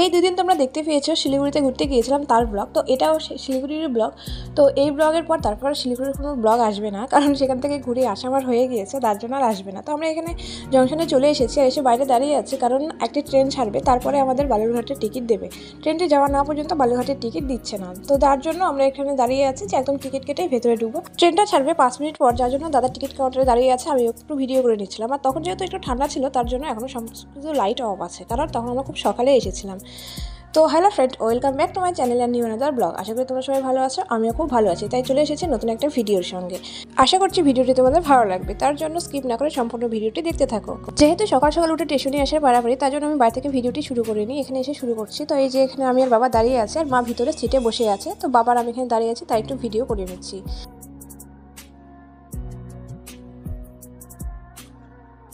এই দুদিন তোমরা দেখতে পেয়েছো শিলিগুড়িতে ঘুরতে গিয়েছিলাম তার ব্লগ, তো এটাও শিলিগুড়ির ব্লগ। তো এই ব্লগের পর তারপর শিলিগুড়ির কোনো ব্লগ আসবে না, কারণ সেখান থেকে ঘুরে আসা আমার হয়ে গিয়েছে, তার জন্য আর আসবে না। তো আমরা এখানে জংশনে চলে এসেছি আর এসে বাইরে দাঁড়িয়ে আছি, কারণ একটি ট্রেন ছাড়বে, তারপরে আমাদের বালুরঘাটের টিকিট দেবে। ট্রেনটি যাওয়া না পর্যন্ত বালুরঘাটের টিকিট দিচ্ছে না, তো তার জন্য আমরা এখানে দাঁড়িয়ে আছি যে একদম টিকিট কেটেই ভেতরে ঢুকবো। ট্রেনটা ছাড়বে 5 মিনিট পর, যার জন্য দাদা টিকিট কাউন্টারে দাঁড়িয়ে আছে, আমি একটু ভিডিও করে নিচ্ছিলাম। আর তখন যেহেতু একটু ঠান্ডা ছিল, তার জন্য এখনো সমস্ত লাইট অফ আছে, কারণ তখন আমরা খুব সকালে এসেছিলাম। তো hello friend, welcome back to my channel and new another blog. আশা করি তোমরা সবাই ভালো আছো, আমিও খুব ভালো আছি। তাই চলে এসেছি নতুন একটা ভিডিওর সঙ্গে। আশা করছি ভিডিওটি তোমাদের ভালো লাগবে, তার জন্য স্কিপ না করে সম্পূর্ণ ভিডিওটি দেখতে থাকো। যেহেতু সকাল সকাল উঠে স্টেশনে আসার বাড়াবাড়ি, তার জন্য আমি বাড়ি থেকে ভিডিওটি শুরু করিনি, এখানে এসে শুরু করছি। তো এই যে এখানে আমি আর বাবা দাঁড়িয়ে আছে, আর মা ভিতরে সিটে বসে আছে। তো বাবার আমি এখানে দাঁড়িয়ে আছি, তাই একটু ভিডিও করে নিচ্ছি।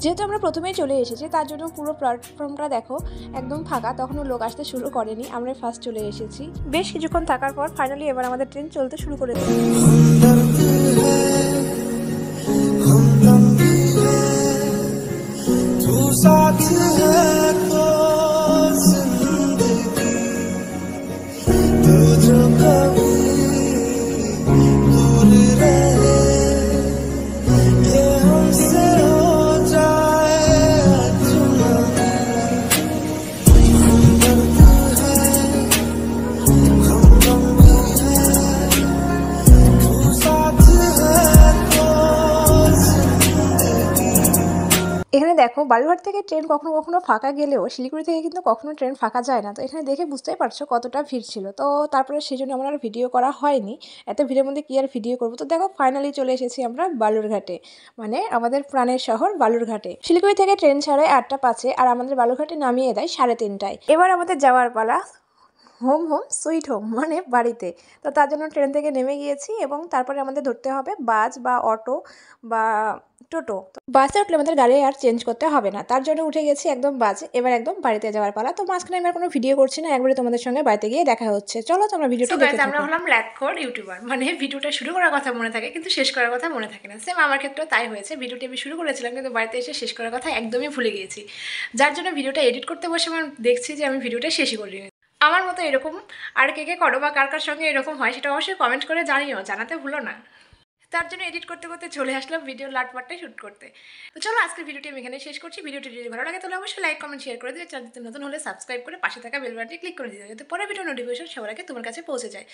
যেহেতু আমরা প্রথমেই চলে এসেছি, তার জন্য পুরো প্ল্যাটফর্মটা দেখো একদম ফাঁকা, তখনও লোক আসতে শুরু করেনি, আমরা ফার্স্ট চলে এসেছি। বেশ কিছুক্ষণ থাকার পর ফাইনালি এবার আমাদের ট্রেন চলতে শুরু করে দেবে। এখানে দেখো বালুরঘাট থেকে ট্রেন কখনো কখনো ফাঁকা গেলেও শিলিগুড়ি থেকে কিন্তু কখনো ট্রেন ফাঁকা যায় না। তো এখানে দেখে বুঝতেই পারছো কতটা ভিড় ছিল। তো তারপরে সেই জন্য আমার আর ভিডিও করা হয়নি, এত ভিড়ের মধ্যে কি আর ভিডিও করবো। তো দেখো ফাইনালি চলে এসেছি আমরা বালুরঘাটে, মানে আমাদের প্রাণের শহর বালুরঘাটে। শিলিগুড়ি থেকে ট্রেন ছাড়ে 8টা 5-এ, আর আমাদের বালুরঘাটে নামিয়ে দেয় 3:30টায়। এবার আমাদের যাওয়ার পালা হোম সুইট হোম, মানে বাড়িতে। তো তার জন্য ট্রেন থেকে নেমে গিয়েছি, এবং তারপরে আমাদের ধরতে হবে বাস বা অটো বা টোটো। বাসে উঠলে আমাদের গাড়ি আর চেঞ্জ করতে হবে না, তার জন্য উঠে গেছি একদম বাসে। এবার একদম বাড়িতে যাওয়ার পালা। তো মাঝখানে আমি আর কোনো ভিডিও করছি না, একবারে তোমাদের সঙ্গে বাড়িতে গিয়ে দেখা হচ্ছে। চলো তোমরা ভিডিওটা দেখতে থাকো। আমরা হলাম ল্যাকখোর ইউটিউবার, মানে ভিডিওটা শুরু করার কথা মনে থাকে কিন্তু শেষ করার কথা মনে থাকে না। সেম আমার ক্ষেত্রেও তাই হয়েছে, ভিডিওটি আমি শুরু করেছিলাম কিন্তু বাড়িতে এসে শেষ করার কথা একদমই ভুলে গিয়েছি, যার জন্য ভিডিওটা এডিট করতে বসে আমার দেখছি যে আমি ভিডিওটা শেষই করিনি। আমার মতো এরকম আর কে কে করো বা কার কার সঙ্গে এরকম হয় সেটা অবশ্যই কমেন্ট করে জানিও, জানাতে ভুলো না। তার জন্য এডিট করতে করতে চলে আসলাম ভিডিও লাটপাটটাই শ্যুট করতে। তো চলো আজকের ভিডিওটি আমি এখানে শেষ করছি। ভিডিওটি যদি ভালো লাগে তাহলে অবশ্যই লাইক কমেন্ট শেয়ার করে দিও। চ্যানেলটি নতুন হলে সাবস্ক্রাইব করে পাশে থাকা বেল বাটনটি ক্লিক করে দিও, যাতে পরে ভিডিও নোটিফিকেশন সবার আগে তোমার কাছে পৌঁছে যায়।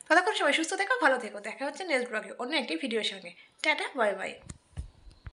ততক্ষণ সবাই সুস্থ থেকো, ভালো থেকো। দেখা হচ্ছে নেক্সট ব্লগে অন্য একটি ভিডিওর সঙ্গে। Tata, bye bye.